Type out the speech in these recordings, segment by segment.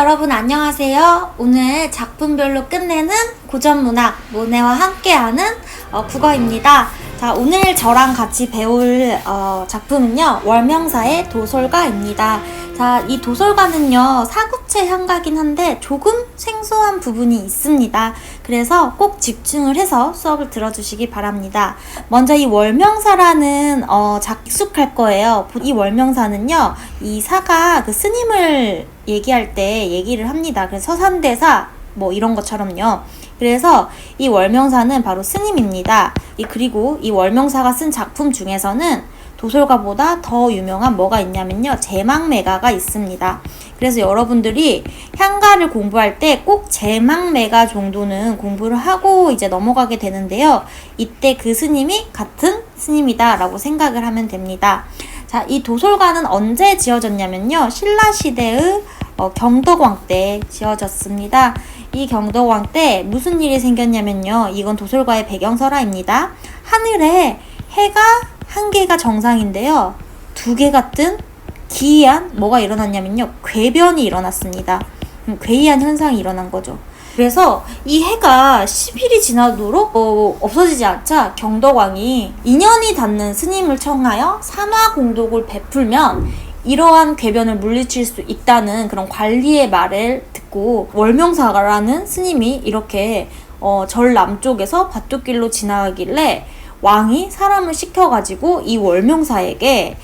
여러분 안녕하세요. 오늘 작품별로 끝내는 고전문학 모네와 함께하는 국어입니다. 자, 오늘 저랑 같이 배울 작품은요, 월명사의 도솔가입니다. 자, 이 도솔가는요, 사구체 향가긴 한데 조금 생소한 부분이 있습니다. 그래서 꼭 집중을 해서 수업을 들어주시기 바랍니다. 먼저 이 월명사라는 익숙할 거예요. 이 월명사는요, 이 사가 그 스님을 얘기할 때 얘기를 합니다. 그래서 서산대사 뭐 이런 것처럼요. 그래서 이 월명사는 바로 스님입니다. 그리고 이 월명사가 쓴 작품 중에서는 도솔가보다 더 유명한 뭐가 있냐면요, 제망매가가 있습니다. 그래서 여러분들이 향가를 공부할 때 꼭 제망매가 정도는 공부를 하고 이제 넘어가게 되는데요, 이때 그 스님이 같은 스님이다 라고 생각을 하면 됩니다. 자, 이 도솔가는 언제 지어졌냐면요, 신라시대의 경덕왕 때 지어졌습니다. 이 경덕왕 때 무슨 일이 생겼냐면요, 이건 도솔가의 배경설화입니다. 하늘에 해가 한 개가 정상인데요, 두 개가 뜬 기이한 뭐가 일어났냐면요, 궤변이 일어났습니다. 괴이한 현상이 일어난 거죠. 그래서 이 해가 10일이 지나도록 없어지지 않자 경덕왕이 인연이 닿는 스님을 청하여 산화공독을 베풀면 이러한 궤변을 물리칠 수 있다는 그런 관리의 말을 듣고, 월명사라는 스님이 이렇게 절 남쪽에서 밭두길로 지나가길래 왕이 사람을 시켜가지고 이 월명사에게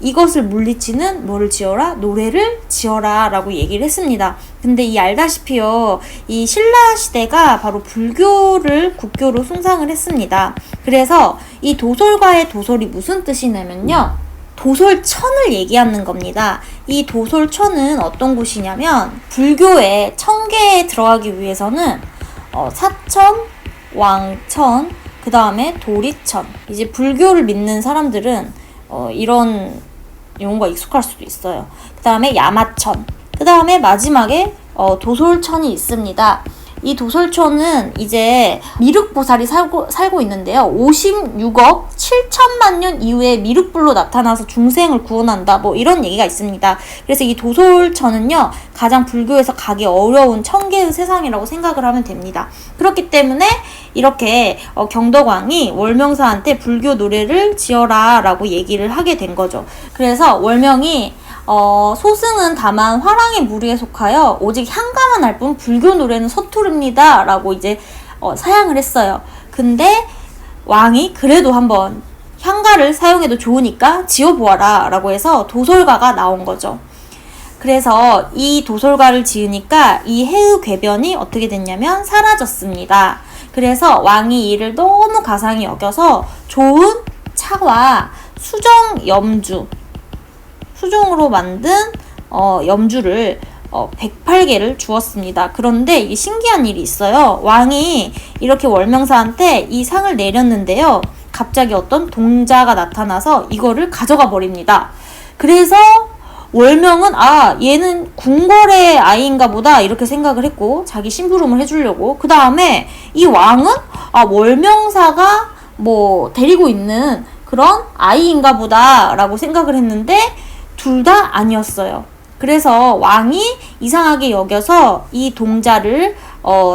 이것을 물리치는 뭐를 지어라? 노래를 지어라 라고 얘기를 했습니다. 근데 이 알다시피요, 이 신라시대가 바로 불교를 국교로 숭상을 했습니다. 그래서 이 도솔가의 도솔이 무슨 뜻이냐면요, 도솔천을 얘기하는 겁니다. 이 도솔천은 어떤 곳이냐면, 불교의 청계에 들어가기 위해서는 사천, 왕천, 그 다음에 도리천, 이제 불교를 믿는 사람들은 이런 용어가 익숙할 수도 있어요. 그 다음에 야마천, 그 다음에 마지막에 도솔천이 있습니다. 이 도솔천은 이제 미륵보살이 살고 있는데요, 56억 7천만 년 이후에 미륵불로 나타나서 중생을 구원한다, 뭐 이런 얘기가 있습니다. 그래서 이 도솔천은요, 가장 불교에서 가기 어려운 청계의 세상이라고 생각을 하면 됩니다. 그렇기 때문에 이렇게 경덕왕이 월명사한테 불교 노래를 지어라 라고 얘기를 하게 된 거죠. 그래서 월명이 소승은 다만 화랑의 무리에 속하여 오직 향가만 할 뿐 불교 노래는 서투릅니다 라고 이제 사양을 했어요. 근데 왕이 그래도 한번 향가를 사용해도 좋으니까 지어보아라 라고 해서 도솔가가 나온 거죠. 그래서 이 도솔가를 지으니까 이 해의 궤변이 어떻게 됐냐면 사라졌습니다. 그래서 왕이 이를 너무 가상히 여겨서 좋은 차와 수정 염주, 수종으로 만든 염주를 108개를 주었습니다. 그런데 이게 신기한 일이 있어요. 왕이 이렇게 월명사한테 이 상을 내렸는데요, 갑자기 어떤 동자가 나타나서 이거를 가져가 버립니다. 그래서 월명은 얘는 궁궐의 아이인가 보다 이렇게 생각을 했고, 자기 심부름을 해주려고, 그 다음에 이 왕은 월명사가 뭐 데리고 있는 그런 아이인가 보다 라고 생각을 했는데 둘 다 아니었어요. 그래서 왕이 이상하게 여겨서 이 동자를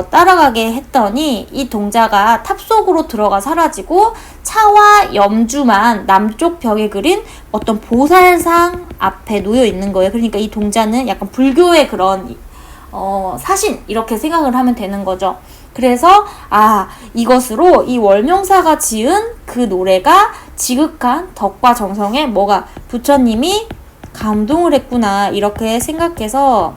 따라가게 했더니 이 동자가 탑 속으로 들어가 사라지고 차와 염주만 남쪽 벽에 그린 어떤 보살상 앞에 놓여 있는 거예요. 그러니까 이 동자는 약간 불교의 그런 사신, 이렇게 생각을 하면 되는 거죠. 그래서 이것으로 이 월명사가 지은 그 노래가 지극한 덕과 정성에 뭐가 부처님이 감동을 했구나, 이렇게 생각해서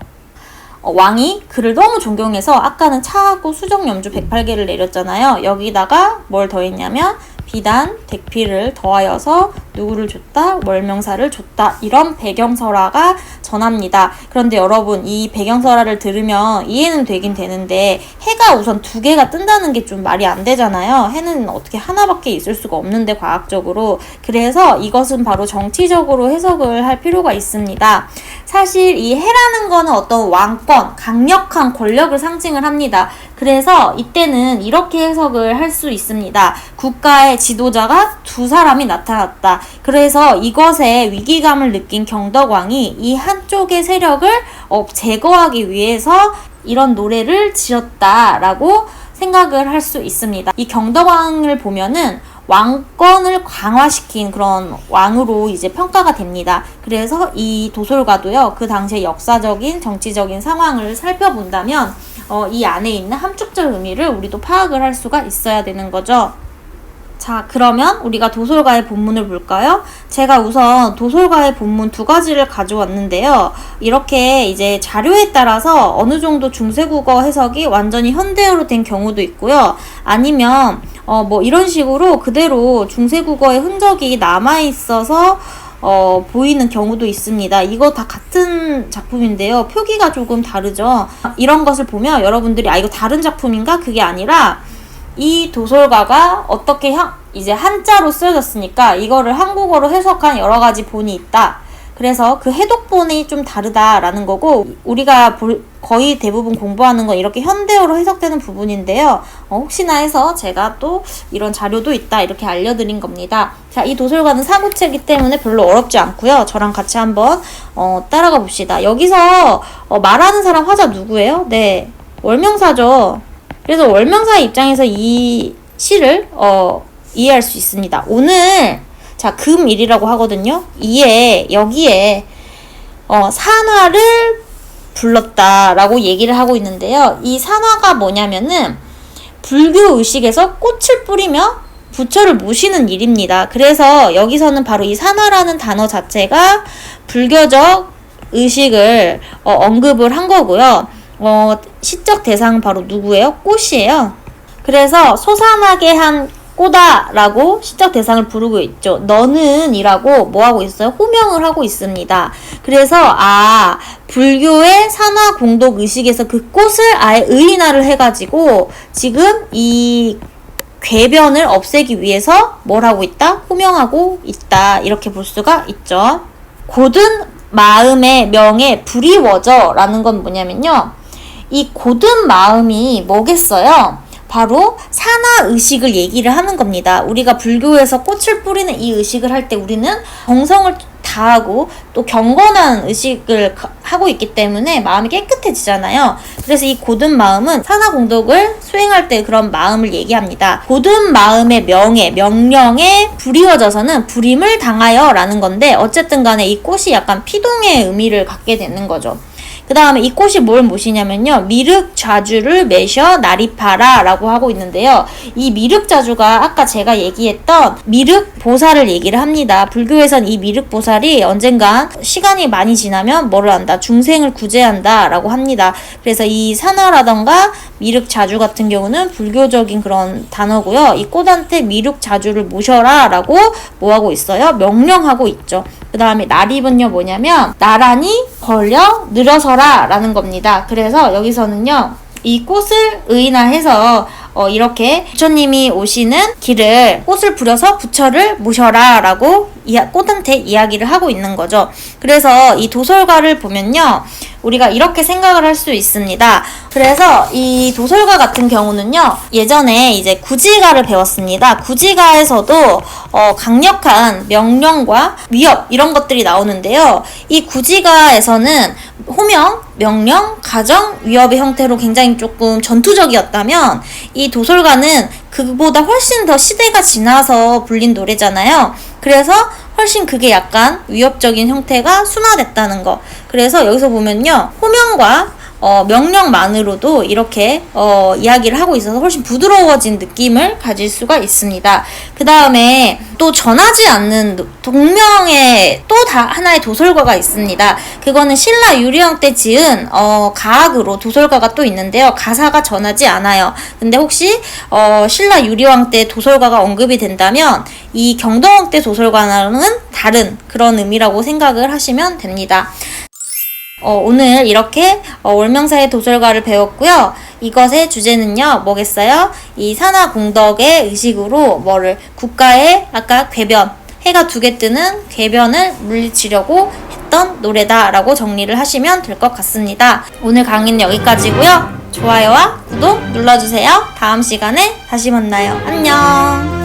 왕이 그를 너무 존경해서 아까는 차하고 수정 염주 108개를 내렸잖아요. 여기다가 뭘 더했냐면 비단, 백피를 더하여서 누구를 줬다? 월명사를 줬다. 이런 배경설화가 전합니다. 그런데 여러분, 이 배경설화를 들으면 이해는 되긴 되는데 해가 우선 두 개가 뜬다는 게 좀 말이 안 되잖아요. 해는 어떻게 하나밖에 있을 수가 없는데, 과학적으로. 그래서 이것은 바로 정치적으로 해석을 할 필요가 있습니다. 사실 이 해라는 거는 어떤 왕권, 강력한 권력을 상징을 합니다. 그래서 이때는 이렇게 해석을 할 수 있습니다. 국가의 지도자가 두 사람이 나타났다. 그래서 이것에 위기감을 느낀 경덕왕이 이 한쪽의 세력을 제거하기 위해서 이런 노래를 지었다라고 생각을 할 수 있습니다. 이 경덕왕을 보면은 왕권을 강화시킨 그런 왕으로 이제 평가가 됩니다. 그래서 이 도솔가도요, 그 당시의 역사적인 정치적인 상황을 살펴본다면 이 안에 있는 함축적 의미를 우리도 파악을 할 수가 있어야 되는 거죠. 자, 그러면 우리가 도솔가의 본문을 볼까요? 제가 우선 도솔가의 본문 두 가지를 가져왔는데요. 이렇게 이제 자료에 따라서 어느 정도 중세국어 해석이 완전히 현대어로 된 경우도 있고요. 아니면 뭐 이런 식으로 그대로 중세국어의 흔적이 남아있어서 보이는 경우도 있습니다. 이거 다 같은 작품인데요. 표기가 조금 다르죠. 이런 것을 보면 여러분들이 이거 다른 작품인가? 그게 아니라 이 도솔가가 어떻게 이제 한자로 쓰여졌으니까 이거를 한국어로 해석한 여러 가지 본이 있다. 그래서 그 해독본이 좀 다르다라는 거고, 우리가 거의 대부분 공부하는 건 이렇게 현대어로 해석되는 부분인데요. 혹시나 해서 제가 또 이런 자료도 있다 이렇게 알려드린 겁니다. 자, 이 도솔가는 사고체이기 때문에 별로 어렵지 않고요. 저랑 같이 한번 따라가 봅시다. 여기서 말하는 사람 화자 누구예요? 네, 월명사죠. 그래서 월명사의 입장에서 이 시를 이해할 수 있습니다. 오늘 자, 금일이라고 하거든요. 여기에 산화를 불렀다라고 얘기를 하고 있는데요. 이 산화가 뭐냐면은 불교 의식에서 꽃을 뿌리며 부처를 모시는 일입니다. 그래서 여기서는 바로 이 산화라는 단어 자체가 불교적 의식을 언급을 한 거고요. 시적 대상은 바로 누구예요? 꽃이에요. 그래서 솟아나게 한 꼬다라고 시적 대상을 부르고 있죠. 너는 이라고 뭐하고 있어요? 호명을 하고 있습니다. 그래서 불교의 산화 공덕 의식에서 그 꽃을 아예 의인화를 해가지고 지금 이 궤변을 없애기 위해서 뭘 하고 있다? 호명하고 있다. 이렇게 볼 수가 있죠. 고든 마음의 명에 불이워져 라는 건 뭐냐면요. 이 고든 마음이 뭐겠어요? 바로 산화의식을 얘기를 하는 겁니다. 우리가 불교에서 꽃을 뿌리는 이 의식을 할 때 우리는 정성을 다하고 또 경건한 의식을 하고 있기 때문에 마음이 깨끗해지잖아요. 그래서 이 고든 마음은 산화공덕을 수행할 때 그런 마음을 얘기합니다. 고든 마음의 명령에 불이워져서는 불임을 당하여 라는 건데, 어쨌든 간에 이 꽃이 약간 피동의 의미를 갖게 되는 거죠. 그 다음에 이 꽃이 뭘 모시냐면요. 미륵좌주를 매셔 나리파라 라고 하고 있는데요. 이 미륵좌주가 아까 제가 얘기했던 미륵보살을 얘기를 합니다. 불교에선 이 미륵보살이 언젠간 시간이 많이 지나면 뭐를 한다? 중생을 구제한다 라고 합니다. 그래서 이 산화라던가 미륵좌주 같은 경우는 불교적인 그런 단어고요. 이 꽃한테 미륵좌주를 모셔라 라고 뭐하고 있어요? 명령하고 있죠. 그 다음에 나립은요 뭐냐면 나란히 걸려 늘어서라 라는 겁니다. 그래서 여기서는요 이 꽃을 의인화해서 이렇게 부처님이 오시는 길을 꽃을 부려서 부처를 모셔라 라고 꽃한테 이야기를 하고 있는 거죠. 그래서 이 도솔가를 보면요 우리가 이렇게 생각을 할 수 있습니다. 그래서 이 도솔가 같은 경우는요 예전에 이제 구지가를 배웠습니다. 구지가에서도 강력한 명령과 위협 이런 것들이 나오는데요. 이 구지가에서는 호명, 명령, 가정, 위협의 형태로 굉장히 조금 전투적이었다면 이 도솔가는 그보다 훨씬 더 시대가 지나서 불린 노래잖아요. 그래서 훨씬 그게 약간 위협적인 형태가 순화됐다는 거. 그래서 여기서 보면요 호명과 명령만으로도 이렇게 이야기를 하고 있어서 훨씬 부드러워진 느낌을 가질 수가 있습니다. 그 다음에 또 전하지 않는 동명의 또 하나의 도솔가가 있습니다. 그거는 신라 유리왕 때 지은 가악으로 도솔가가 또 있는데요. 가사가 전하지 않아요. 근데 혹시 신라 유리왕 때 도솔가가 언급이 된다면 이 경동왕 때 도솔가는 다른 그런 의미라고 생각을 하시면 됩니다. 오늘 이렇게 월명사의 도솔가를 배웠고요. 이것의 주제는요 뭐겠어요? 이 산화공덕의 의식으로 국가의 아까 궤변, 해가 두 개 뜨는 궤변을 물리치려고 했던 노래다라고 정리를 하시면 될 것 같습니다. 오늘 강의는 여기까지고요. 좋아요와 구독 눌러주세요. 다음 시간에 다시 만나요. 안녕.